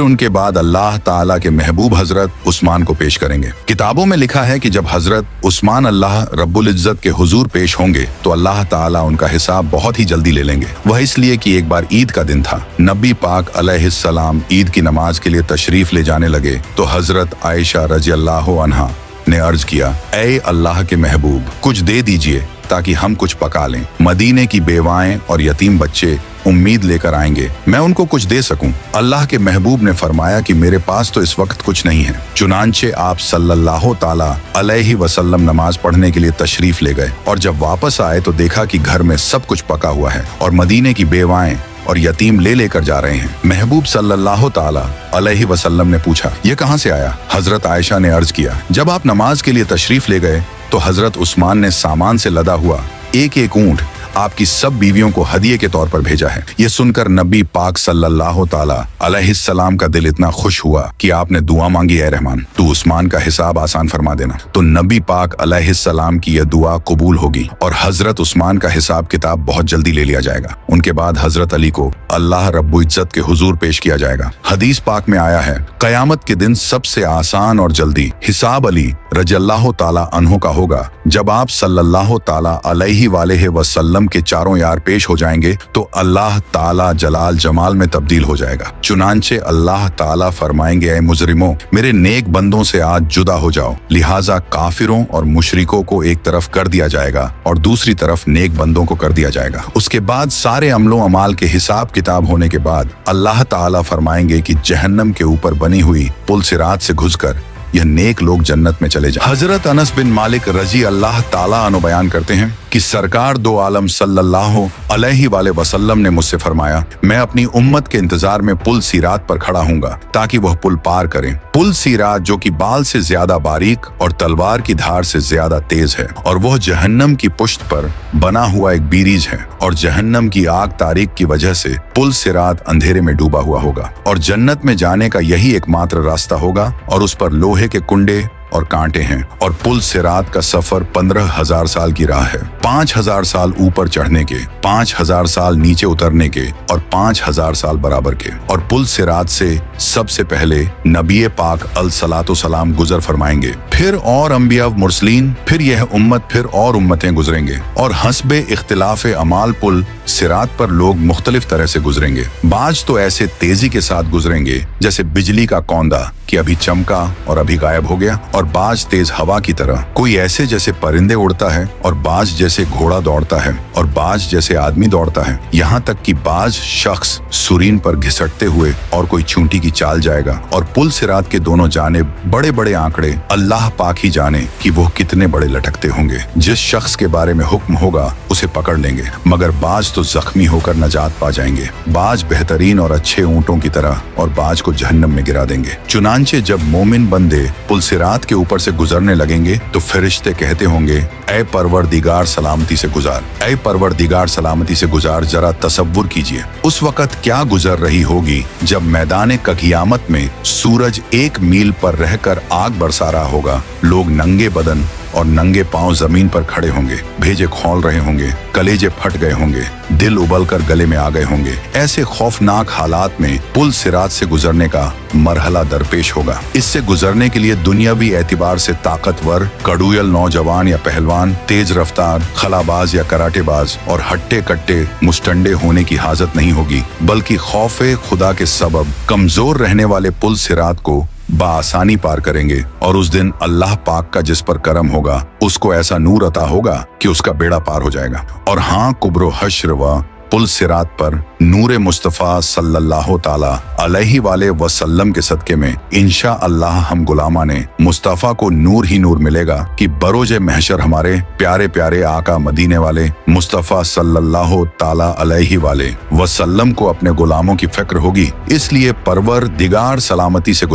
उनके बाद अल्लाह ताला के महबूब हजरत उस्मान को पेश करेंगे। किताबों में लिखा है कि जब हजरत उस्मान अल्लाह रब्बुल इज्जत के हुजूर पेश होंगे तो अल्लाह ताला उनका हिसाब बहुत ही जल्दी ले लेंगे। वह इसलिए कि एक बार ईद का दिन था। नबी पाक अलैहिस्सलाम ईद की नमाज के लिए तशरीफ ले जाने लगे तो हजरत आयशा रज़ी अल्लाहु अन्हा ने अर्ज किया, ऐ अल्लाह के महबूब कुछ दे दीजिए ताकि हम कुछ पका लें। मदीने की बेवाएं और यतीम बच्चे उम्मीद लेकर आएंगे, मैं उनको कुछ दे सकूं। अल्लाह के महबूब ने फरमाया कि मेरे पास तो इस वक्त कुछ नहीं है। चुनांचे आप सल्लल्लाहु ताला अलैहि वसल्लम नमाज पढ़ने के लिए तशरीफ ले गए और जब वापस आए तो देखा कि घर में सब कुछ पका हुआ है और मदीने की बेवाएं और यतीम ले लेकर जा रहे हैं। महबूब सल्लल्लाहु ताला अलैहि वसल्लम ने पूछा, ये कहां से आया? हजरत आयशा ने अर्ज किया, जब आप नमाज के लिए तशरीफ ले गए तो हजरत उस्मान ने सामान से लदा हुआ एक एक ऊंट आपकी सब बीवियों को हदिये के तौर पर भेजा है। ये सुनकर नबी पाक सल्लल्लाहु ताला अलैहिस्सलाम का दिल इतना खुश हुआ कि आपने दुआ मांगी, ऐ रहमान तू उस्मान का हिसाब आसान फरमा देना। तो नबी पाक अलैहिस्सलाम की यह दुआ कबूल होगी और हजरत उस्मान का हिसाब किताब बहुत जल्दी ले लिया जाएगा। उनके बाद हजरत अली को अल्लाह रब्बुल इज्जत के हुजूर पेश किया जाएगा। हदीस पाक में आया है, कयामत के दिन सबसे आसान और जल्दी हिसाब अली रज़ियल्लाहु ताला अन्हु का होगा। जब आप सल्लल्लाहु ताला अलैहि वालेहि वसल्लम के चारों यार पेश हो जाएंगे तो अल्लाह ताला जलाल जमाल में तब्दील हो जाएगा। चुनांचे अल्लाह ताला फरमाएंगे, ऐ मुजरिमों मेरे नेक बंदों से आज जुदा हो जाओ। लिहाजा काफिरों और मुशरिकों को एक तरफ कर दिया जाएगा और दूसरी तरफ नेक बंदों को कर दिया जाएगा। उसके बाद सारे अमलों अमाल के हिसाब किताब होने के बाद अल्लाह ताला फरमाएंगे कि जहन्नम के ऊपर बनी हुई पुल सिरात से घुसकर यह नेक लोग जन्नत में चले जाएं। हजरत अनस बिन मालिक रजी अल्लाह ताला अन्हु बयान करते हैं कि सरकार दो आलम सल्लल्लाहु अलैहि वसल्लम ने मुझसे फरमाया, मैं अपनी उम्मत के इंतजार में पुल सीरात पर खड़ा हूँगा ताकि वह पुल पार करें। पुल सीरात जो कि बाल से ज्यादा बारीक और तलवार की धार से ज्यादा तेज है और वह जहन्नम की पुश्त पर बना हुआ एक बीरीज है और जहन्नम की आग तारीक की वजह से पुल सिरात अंधेरे में डूबा हुआ होगा और जन्नत में जाने का यही एकमात्र रास्ता होगा और उस पर लोहे के कुंडे और कांटे हैं और पुल सिरात का सफर 15,000 साल की राह है। 5,000 साल ऊपर चढ़ने के, 5,000 साल नीचे उतरने के और 5,000 साल बराबर के। और पुल सिरात से सबसे पहले नबी पाक अलसलातो सलाम गुजर फरमाएंगे, फिर और अंबिया मुरसलीन, फिर यह उम्मत, फिर और उम्मतें गुजरेंगे और हस्बे इख्तिलाफ अमाल पुल सिरात पर लोग मुख्तलिफ तरह से गुजरेंगे। बाज तो ऐसे तेजी के साथ गुजरेंगे जैसे बिजली का कौंदा कि अभी चमका और अभी गायब हो गया, और बाज तेज हवा की तरह, कोई ऐसे जैसे परिंदे उड़ता है और बाज जैसे घोड़ा दौड़ता है और बाज जैसे आदमी दौड़ता है। यहाँ तक कि बाज शख्स सुरीन पर घिसटते हुए और कोई चूंटी की चाल जाएगा। और पुल सिरात के दोनों जानिब बड़े बड़े आंकड़े, अल्लाह पाक ही जाने कि वो कितने बड़े लटकते होंगे। जिस शख्स के बारे में हुक्म होगा उसे पकड़ लेंगे, मगर बाज तो जख्मी होकर नजात पा जाएंगे। बाज बेहतरीन और अच्छे ऊंटों की तरह और बाज को जहन्नम में गिरा देंगे। चुनांचे जब मोमिन बंदे पुल सिरात के ऊपर से गुजरने लगेंगे तो फरिश्ते कहते होंगे, ऐ परवरदिगार सलामती से गुजार, ऐ परवरदिगार सलामती से गुजार। जरा तसव्वुर कीजिए उस वक्त क्या गुजर रही होगी जब मैदान क़यामत में सूरज 1 मील पर रहकर आग बरसा रहा होगा। लोग नंगे बदन और नंगे पांव जमीन पर खड़े होंगे, भेजे खौल रहे होंगे, कलेजे फट गए होंगे, दिल उबल कर गले में आ गए होंगे। ऐसे खौफनाक हालात में पुल सिरात से गुजरने का मरहला दरपेश होगा। इससे गुजरने के लिए दुनियावी एतबार से ताकतवर, कड़ूयल नौजवान या पहलवान, तेज रफ्तार, खलाबाज या कराटेबाज और हट्टे कट्टे मुस्टंडे होने की हाजत नहीं होगी, बल्कि खौफे खुदा के सबब कमजोर रहने वाले पुल सिरात को बाआसानी पार करेंगे। और उस दिन अल्लाह पाक का जिस पर करम होगा उसको ऐसा नूर अता होगा कि उसका बेड़ा पार हो जाएगा। और हाँ, कुब्रो हश्र व पुल सिरात पर नूर मुस्तफ़ा सल्लल्लाहु ताला अलैहि वसल्लम के सदके में इंशा अल्लाह हम गुलामा ने मुस्तफ़ा को नूर ही नूर मिलेगा कि बरोज महशर हमारे प्यारे प्यारे आका मदीने वाले मुस्तफ़ा सल्लल्लाहु ताला अलैहि वसल्लम को अपने गुलामों की फिक्र होगी। इसलिए परवरदिगार सलामती से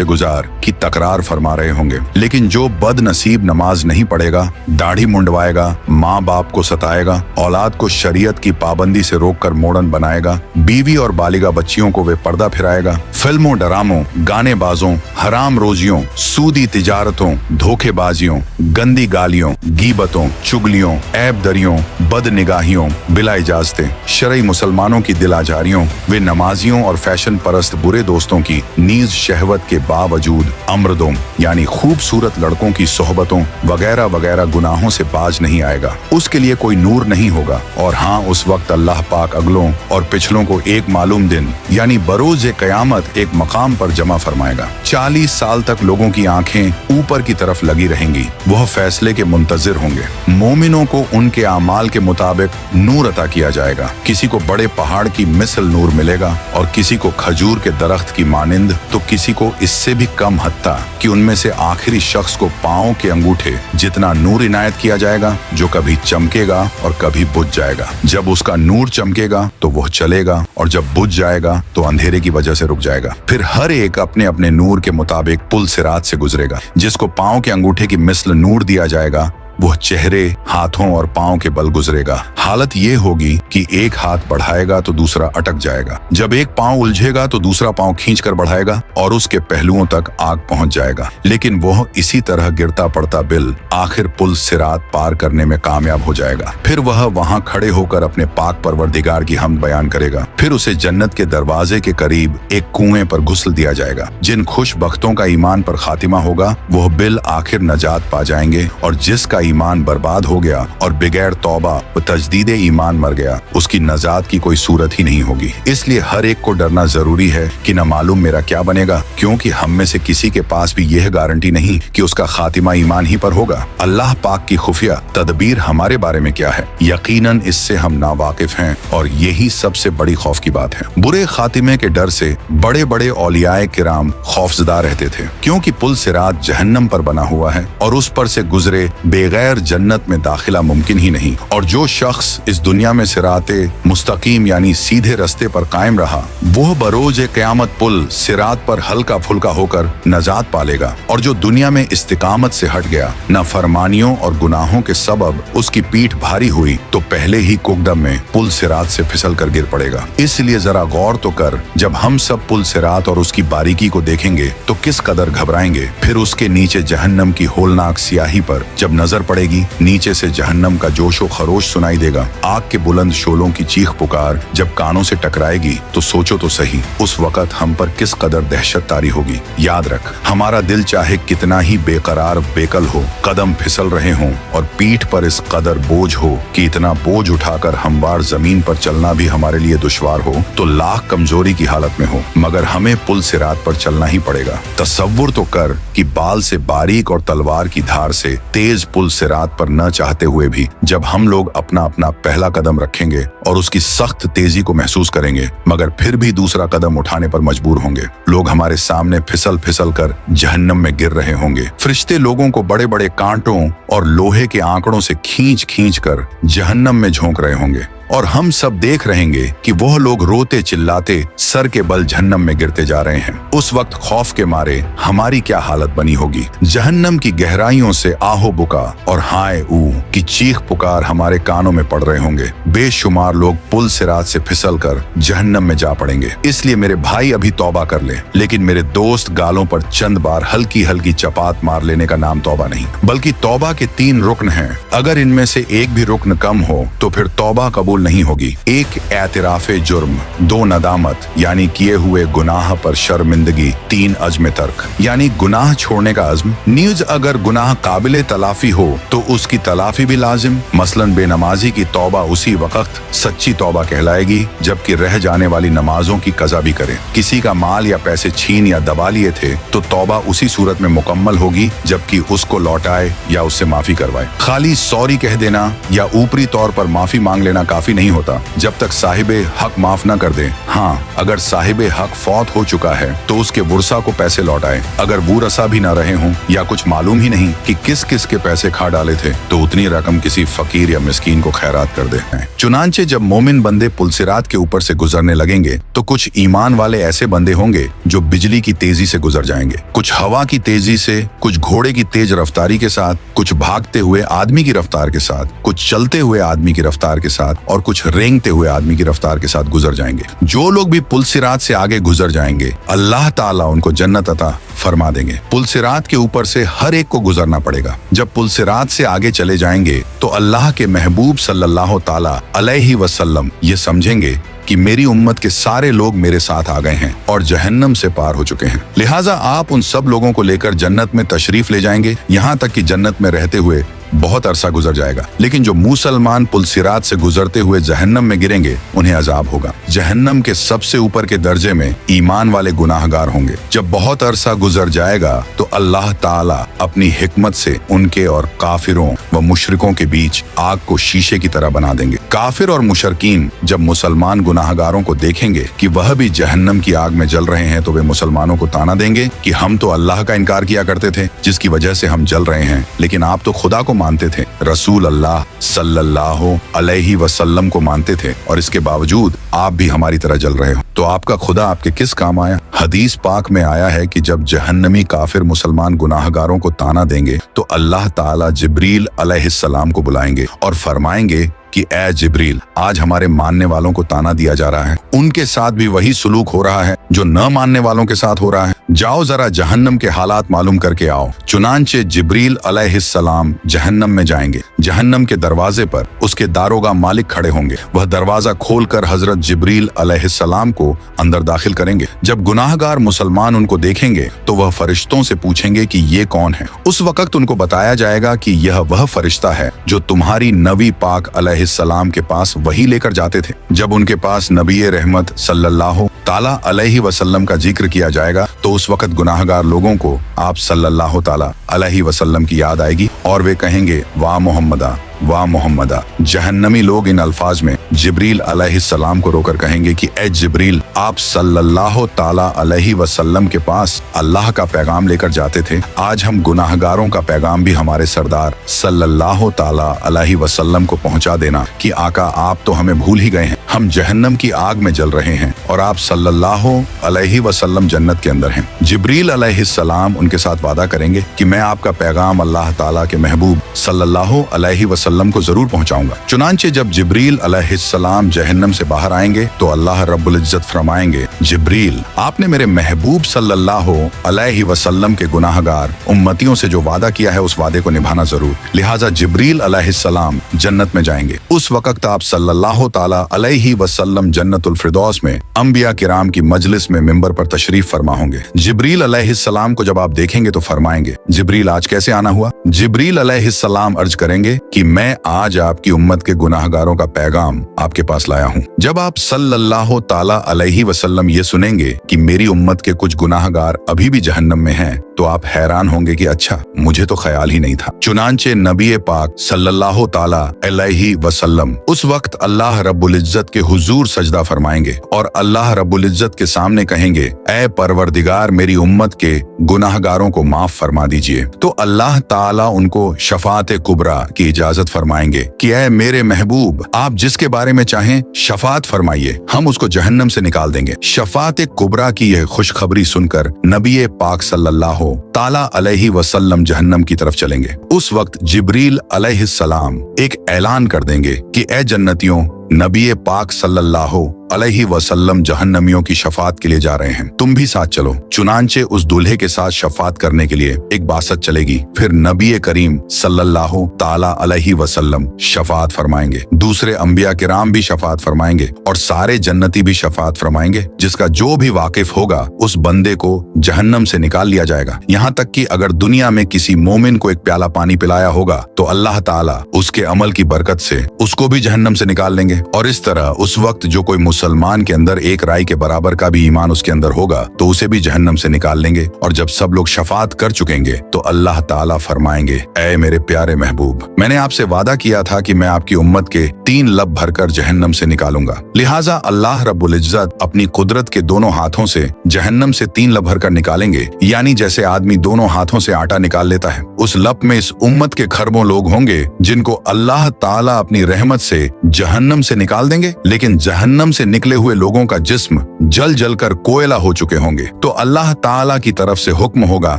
गुजार की तकरार फरमा रहे होंगे। लेकिन जो बदनसीब नमाज नहीं पढ़ेगा, दाढ़ी मुंडवाएगा, माँ बाप को सताएगा, औलाद को शरीयत की पाबंदी से रोककर मोड़न बनाएगा, बीवी और बालिगा बच्चियों को वे पर्दा फिराएगा, फिल्मों डरामों गाने बाजों हराम रोजियों सूदी तिजारतों धोखेबाजियों गंदी गालियों गीबतों चुगलियों ऐब दरियों बदनिगाहियों बिला इजाजतें शरई मुसलमानों की दिल आजारियों वे नमाजियों और फैशन परस्त बुरे दोस्तों की नीज शहवत के बावजूद अमृदों यानी खूबसूरत लड़कों की सोहबतों वगैरह वगैरह गुनाहों से बाज नहीं आएगा। उसके लिए कोई नूर नहीं होगा। और हाँ, उस वक्त अल्लाह पाक अगलों और पिछलों को एक मालूम दिन यानी बरोज क़यामत एक मकाम पर जमा फरमाएगा। 40 साल तक लोगों की आंखें ऊपर की तरफ लगी रहेंगी। वह फैसले के मुंतजिर होंगे। मोमिनों को उनके आमाल के मुताबिक नूर अता किया जाएगा। किसी को बड़े पहाड़ की मिसल नूर मिलेगा और किसी को खजूर के दरख्त की मानिंद, तो किसी को इससे भी कम, हत्ता कि उनमें से आखिरी शख्स को पांव के अंगूठे जितना नूर इनायत किया जाएगा, जो कभी चमकेगा और कभी बुझ जाएगा। जब उसका नूर चमकेगा तो वह चलेगा और जब बुझ जाएगा तो अंधेरे की वजह से रुक जाएगा। फिर हर एक अपने अपने नूर के मुताबिक पुल सिरात से गुजरेगा। जिसको पांव के अंगूठे की मिसल नूर दिया जाएगा वह चेहरे, हाथों और पांव के बल गुजरेगा। हालत ये होगी कि एक हाथ बढ़ाएगा तो दूसरा अटक जाएगा। जब एक पांव उलझेगा तो दूसरा पांव खींचकर बढ़ाएगा और उसके पहलुओं तक आग पहुंच जाएगा। लेकिन वह इसी तरह गिरता पड़ता बिल आखिर पुल सिरात पार करने में कामयाब हो जाएगा। फिर वह वहां खड़े होकर अपने पाक परवरदिगार की हमद बयान करेगा। फिर उसे जन्नत के दरवाजे के करीब एक कुएं पर घुसल दिया जाएगा। जिन खुशबख्तों का ईमान पर खातिमा होगा वह बिल आखिर नजात पा जाएंगे, और जिसका ईमान बर्बाद हो गया और बगैर तौबा व तजदीदे ईमान मर गया, उसकी नजात की कोई सूरत ही नहीं होगी। इसलिए हर एक को डरना जरूरी है कि न मालूम मेरा क्या बनेगा, क्योंकि हम में से किसी के पास भी यह गारंटी नहीं कि उसका खातिमा ईमान ही पर होगा। अल्लाह पाक की खुफिया तदबीर हमारे बारे में क्या है, यकीनन इससे हम नावाकिफ हैं, और यही सबसे बड़ी खौफ की बात है। बुरे खातिमे के डर से बड़े बड़े औलियाए किराम खौफजदा रहते थे, क्योंकि पुल सिरात जहन्नम पर बना हुआ है और उस पर से गुजरे बगैर जन्नत में दाखिला मुमकिन ही नहीं। और जो शख्स इस दुनिया में सिराते मुस्तकीम यानी सीधे रास्ते पर कायम रहा, वह बरोज क़यामत पुल सिरात पर हल्का फुल्का होकर नजात पालेगा। और जो दुनिया में इस्तिकामत से हट गया, न फरमानियों और गुनाहों के सबब उसकी पीठ भारी हुई, तो पहले ही कुकदम में पुल सिरात से फिसल कर गिर पड़ेगा। इसलिए जरा गौर तो कर, जब हम सब पुल सिरात और उसकी बारीकी को देखेंगे तो किस कदर घबराएंगे। फिर उसके नीचे जहन्नम की होलनाक स्याही पर जब नजर पड़ेगी, नीचे से जहन्नम का जोशो खरोश सुनाई देगा। आग के बुलंद शोलों की चीख पुकार जब कानों से टकराएगी, तो सोचो तो सही उस वक्त हम पर किस कदर दहशत तारी होगी। याद रख, हमारा दिल चाहे कितना ही बेकरार बेकल हो, कदम फिसल रहे हों और पीठ पर इस कदर बोझ हो कि इतना बोझ उठाकर हमवार जमीन पर चलना भी हमारे लिए दुश्वार हो, तो लाख कमजोरी की हालत में हो, मगर हमें पुल सिरात पर चलना ही पड़ेगा। तसव्वुर तो कर कि बाल से बारीक और तलवार की धार से तेज पुल सिरात पर न चाहते हुए भी जब हम लोग अपना अपना पहला कदम रखेंगे और उसकी सख्त तेजी को महसूस करेंगे, मगर फिर भी दूसरा कदम उठाने पर मजबूर होंगे। लोग हमारे सामने फिसल फिसल कर जहन्नम में गिर रहे होंगे। फरिश्ते लोगों को बड़े बड़े कांटों और लोहे के आंकड़ों से खींच खींच कर जहन्नम में झोंक रहे होंगे, और हम सब देख रहेंगे कि वह लोग रोते चिल्लाते सर के बल जहन्नम में गिरते जा रहे हैं। उस वक्त खौफ के मारे हमारी क्या हालत बनी होगी। जहन्नम की गहराइयों से आहो बुका और हाय ऊ की चीख पुकार हमारे कानों में पड़ रहे होंगे। बेशुमार लोग पुल सिरात से फिसल कर जहन्नम में जा पड़ेंगे। इसलिए मेरे भाई अभी तौबा कर ले, लेकिन मेरे दोस्त गालों पर चंद बार हल्की हल्की चपात मार लेने का नाम तौबा नहीं, बल्कि तौबा के 3 रुकन हैं। अगर इनमें से एक भी रुकन कम हो तो फिर तौबा कबूल बिल्कुल नहीं होगी। एक एतराफ़े जुर्म, 2 नदामत यानी किए हुए गुनाह पर शर्मिंदगी, 3 अज़्म तर्क यानी गुनाह छोड़ने का अज़्म। न्यूज़ अगर गुनाह काबिल तलाफी हो तो उसकी तलाफी भी लाजिम। मसलन बेनमाजी की तौबा उसी वक्त सच्ची तौबा कहलाएगी जबकि रह जाने वाली नमाजों की कज़ा भी करे। किसी का माल या पैसे छीन या दबा लिए थे तो तौबा उसी सूरत में मुकम्मल होगी जबकि उसको लौटाए या उससे माफी करवाए। खाली सॉरी कह देना या ऊपरी तौर पर माफी मांग लेना काफी नहीं होता जब तक साहिबे हक माफ न कर दे। हाँ, अगर साहिबे हक फौत हो चुका है तो उसके वुरसा को पैसे लौटाए। अगर वुरसा भी न रहे हों या कुछ मालूम ही नहीं कि किस किस के पैसे खा डाले थे तो उतनी रकम किसी फकीर या मिस्कीन को खैरात कर दे। चुनांचे जब मोमिन बंदे पुलसिरात के ऊपर से गुजरने लगेंगे तो कुछ ईमान वाले ऐसे बंदे होंगे जो बिजली की तेजी से गुजर जाएंगे, कुछ हवा की तेजी से, कुछ घोड़े की तेज रफ्तारी के साथ, कुछ भागते हुए आदमी की रफ्तार के साथ, कुछ चलते हुए आदमी की रफ्तार के साथ और कुछ रेंगते हुए आदमी की रफ्तार के साथ गुजर जाएंगे। जो लोग भी पुलसिरात से आगे गुजर जाएंगे अल्लाह ताला उनको जन्नत अता फरमा देंगे। पुलसिरात के ऊपर से हर एक को गुजरना पड़ेगा। जब पुलसिरात से आगे चले जाएंगे तो अल्लाह के महबूब सल्लल्लाहु ताला अलैहि वसल्लम ये समझेंगे कि मेरी उम्मत के सारे लोग मेरे साथ आ गए हैं और जहन्नम से पार हो चुके हैं, लिहाजा आप उन सब लोगों को लेकर जन्नत में तशरीफ ले जाएंगे। यहाँ तक कि जन्नत में रहते हुए बहुत अरसा गुजर जाएगा, लेकिन जो मुसलमान पुलसिरात से गुजरते हुए जहन्नम में गिरेंगे उन्हें अजाब होगा। जहन्नम के सबसे ऊपर के दर्जे में ईमान वाले गुनाहगार होंगे। जब बहुत अरसा गुजर जाएगा तो अल्लाह ताला अपनी हिकमत से उनके और काफिरों व मुशरिकों के बीच आग को शीशे की तरह बना देंगे। काफिर और मुशरकीन जब मुसलमान गुनाहगारों को देखेंगे कि वह भी जहन्नम की आग में जल रहे हैं तो वे मुसलमानों को ताना देंगे कि हम तो अल्लाह का इनकार किया करते थे जिसकी वजह से हम जल रहे हैं, लेकिन आप तो खुदा को मानते थे, रसूल अल्लाह सल्लल्लाहु अलैहि वसल्लम को मानते थे और इसके बावजूद आप भी हमारी तरह जल रहे हो, तो आपका खुदा आपके किस काम आया। हदीस पाक में आया है कि जब जहन्नमी काफिर मुसलमान गुनाहगारों को ताना देंगे तो अल्लाह ताला जिब्रील अलैहिस्सलाम को बुलाएंगे और फरमाएंगे कि ए जिब्रील, आज हमारे मानने वालों को ताना दिया जा रहा है, उनके साथ भी वही सुलूक हो रहा है जो न मानने वालों के साथ हो रहा है। जाओ जरा जहन्नम के हालात मालूम करके आओ। चुनांचे जिब्रील अलैहिस्सलाम जहन्नम में जाएंगे। जहन्नम के दरवाजे पर उसके दारोगा मालिक खड़े होंगे। वह दरवाजा खोलकर हजरत जिब्रील अलैहिस्सलाम को अंदर दाखिल करेंगे। जब गुनाहगार मुसलमान उनको देखेंगे तो वह फरिश्तों से पूछेंगे कि ये कौन है। उस वक्त उनको बताया जाएगा कि यह वह फरिश्ता है जो तुम्हारी नबी पाक अलैहिस्सलाम के पास वही लेकर जाते थे। जब उनके पास नबी रहमत सल्लल्लाहु ताला अलैहि वसल्लम का जिक्र किया जाएगा तो उस वक्त गुनाहगार लोगों को आप सल्लल्लाहु ताला अलैहि वसल्लम की याद आएगी और वे कहेंगे वाह मोहम्मदा, वाह मोहम्मदा। जहन्नमी लोग इन अल्फाज में जिब्रील अलैहिस्सलाम को रोकर कहेंगे कि ए जिब्रील, आप सल्लल्लाहु ताला अलैहि वसल्लम के पास अल्लाह का पैगाम लेकर जाते थे, आज हम गुनाहगारों का पैगाम भी हमारे सरदार सल्लल्लाहु ताला अलैहि वसल्लम को पहुंचा देना कि आका आप तो हमें भूल ही गए हैं, हम जहन्नम की आग में जल रहे हैं और आप सल्लल्लाहु अलैहि वसल्लम जन्नत के अंदर हैं। जिब्रील अलैहिस्सलाम उनके साथ वादा करेंगे कि मैं आपका पैगाम अल्लाह ताला के महबूब सल्लल्लाहु अलैहि वसल्लम को जरूर पहुंचाऊंगा। चुनांचे जब जिब्रील अलैहिस्सलाम जहन्नम से बाहर आएंगे तो अल्लाह रब्बुल इज्जत फरमाएंगे, जिब्रील, आपने मेरे महबूब सल्लल्लाहु अलैहि वसल्लम के गुनाहगार उम्मतियों से जो वादा किया है उस वादे को निभाना जरूर। लिहाजा जिब्रील अलैहिस्सलाम जन्नत में जाएंगे। उस वक्त आप सल्लल्लाहु ताला अलैहि वसल्लम जन्नतुल फिरदौस में अंबिया किराम की मजलिस में मिंबर पर तशरीफ फरमा होंगे। जिब्रील अलैहिस्सलाम को जब आप देखेंगे तो फरमाएंगे, जिब्रील आज कैसे आना हुआ। जिब्रील अलैहिस्सलाम अर्ज करेंगे कि मैं आज आपकी उम्मत के गुनाहगारों का पैगाम आपके पास लाया हूँ। जब आप सल्लल्लाहु ताला अलैहि वसल्लम ये सुनेंगे कि मेरी उम्मत के कुछ गुनाहगार अभी भी जहन्नम में हैं तो आप हैरान होंगे कि अच्छा, मुझे तो ख्याल ही नहीं था। चुनांचे नबी पाक सल्लल्लाहु ताला अलैहि वसल्लम उस वक्त अल्लाह रब्बुल इज्जत के हुजूर सजदा फरमाएंगे और अल्लाह रब्बुल इज्जत के सामने कहेंगे, ऐ परवरदिगार, मेरी उम्मत के गुनाहगारों को माफ फरमा दीजिए। तो अल्लाह ताला उनको शफात कुबरा की इजाजत फरमाएंगे कि ऐ मेरे महबूब, आप जिसके बारे में चाहें शफात फरमाइए, हम उसको जहन्नम से निकाल देंगे। शफात कुबरा की यह खुशखबरी सुनकर नबी पाक सल्लल्लाहु ताला अलैहि वसल्लम जहन्नम की तरफ चलेंगे। उस वक्त जिब्रील अलैहिस्सलाम एक ऐलान कर देंगे कि ऐ जन्नतियों, नबी पाक सल्लल्लाहु अलैहि वसल्लम जहन्नमियों की शफात के लिए जा रहे हैं, तुम भी साथ चलो। चुनांचे उस दूल्हे के साथ शफात करने के लिए एक बासत चलेगी। फिर नबी करीम सल्लल्लाहु ताला अलैहि वसल्लम शफात फरमाएंगे, दूसरे अंबिया किराम भी शफात फरमाएंगे और सारे जन्नती भी शफात फरमाएंगे। जिसका जो भी वाकिफ होगा उस बंदे को जहन्नम से निकाल लिया जाएगा। यहाँ तक कि अगर दुनिया में किसी मोमिन को एक प्याला पानी पिलाया होगा तो अल्लाह ताला उसके अमल की बरकत से उसको भी जहन्नम से निकाल लेंगे। और इस तरह उस वक्त जो कोई मुसलमान के अंदर एक राई के बराबर का भी ईमान उसके अंदर होगा तो उसे भी जहन्नम से निकाल लेंगे। और जब सब लोग शफात कर चुकेंगे तो अल्लाह ताला फरमाएंगे, ऐ मेरे प्यारे महबूब, मैंने आपसे वादा किया था कि मैं आपकी उम्मत के 3 लब भरकर जहन्नम से निकालूंगा। लिहाजा अल्लाह रब्बुल इज्जत अपनी कुदरत के दोनों हाथों से जहन्नम से 3 लब भरकर निकालेंगे। यानी जैसे आदमी दोनों हाथों से आटा निकाल लेता है, उस लब में इस उम्मत के खरबों लोग होंगे जिनको अल्लाह ताला अपनी रहमत से जहन्नम से निकाल देंगे। लेकिन जहन्नम से निकले हुए लोगों का जिस्म जल जल कर कोयला हो चुके होंगे। तो अल्लाह ताला की तरफ से हुक्म होगा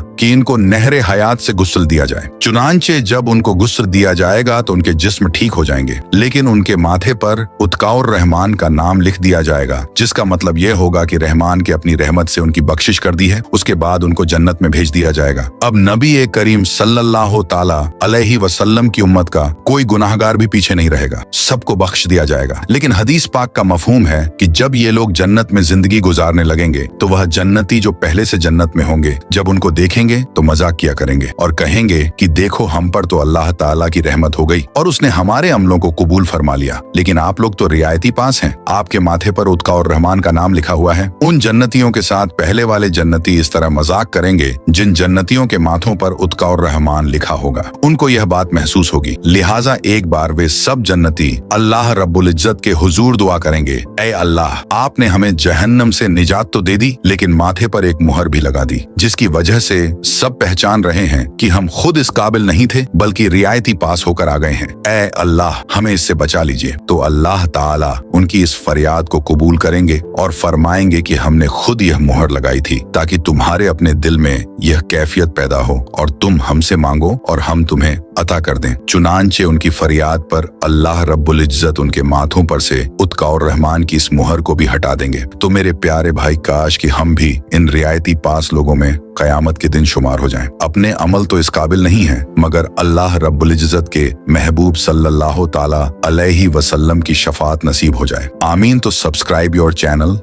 कि इनको नहरे हयात से गुस्ल दिया जाए। चुनांचे जब उनको गुस्ल दिया जाएगा तो उनके जिस्म ठीक हो जाएंगे, लेकिन उनके माथे पर उत्काउर रहमान का नाम लिख दिया जाएगा, जिसका मतलब यह होगा कि रहमान के अपनी रहमत से उनकी बख्शिश कर दी है। उसके बाद उनको जन्नत में भेज दिया जाएगा। अब नबी करीम सल्लल्लाहु ताला अलैहि वसल्लम की उम्मत का कोई गुनाहगार भी पीछे नहीं रहेगा, सबको बख्श दिया जाएगा। लेकिन हदीस पाक का मफहूम है कि जब ये लोग जन्नत में जिंदगी गुजारने लगेंगे तो वह जन्नती जो पहले से जन्नत में होंगे जब उनको देखेंगे तो मजाक किया करेंगे और कहेंगे कि देखो हम पर तो अल्लाह ताला की रहमत हो गई और उसने हमारे अमलों को कबूल फरमा लिया, लेकिन आप लोग तो रियायती पास हैं, आपके माथे पर उत्का और रहमान का नाम लिखा हुआ है। उन जन्नतियों के साथ पहले वाले जन्नती इस तरह मजाक करेंगे जिन जन्नतियों के माथों पर उत्का और रहमान लिखा होगा। उनको यह बात महसूस होगी। लिहाजा एक बार वे सब जन्नती अल्लाह रब्बुल इज्जत के हुजूर दुआ करेंगे, ऐ अल्लाह, आपने हमें जहन्नम से निजात तो दे दी, लेकिन माथे पर एक मुहर भी लगा दी, जिसकी वजह से सब पहचान रहे हैं कि हम खुद इस काबिल नहीं थे बल्कि रियायती पास होकर आ गए हैं। ऐ अल्लाह, हमें इससे बचा लीजिए। तो अल्लाह ताला उनकी इस फरियाद को कबूल करेंगे और फरमाएंगे कि हमने खुद यह मुहर लगाई थी ताकि तुम्हारे अपने दिल में यह कैफियत पैदा हो और तुम हमसे मांगो और हम तुम्हें अता कर दें। चुनांचे उनकी फरियाद पर अल्लाह रब्बुल इज्जत उनके माथों पर से उत्का और रहमान की इस मुहर को भी हटा देंगे। तो मेरे प्यारे भाई, काश कि हम भी इन रियायती पास लोगों में कयामत के दिन शुमार हो जाएं। अपने अमल तो इस काबिल नहीं है, मगर अल्लाह रब्बुल इज्जत के महबूब सल्लल्लाहु ताला अलैहि वसल्लम की शफात नसीब हो जाए। आमीन। तो सब्सक्राइब योर चैनल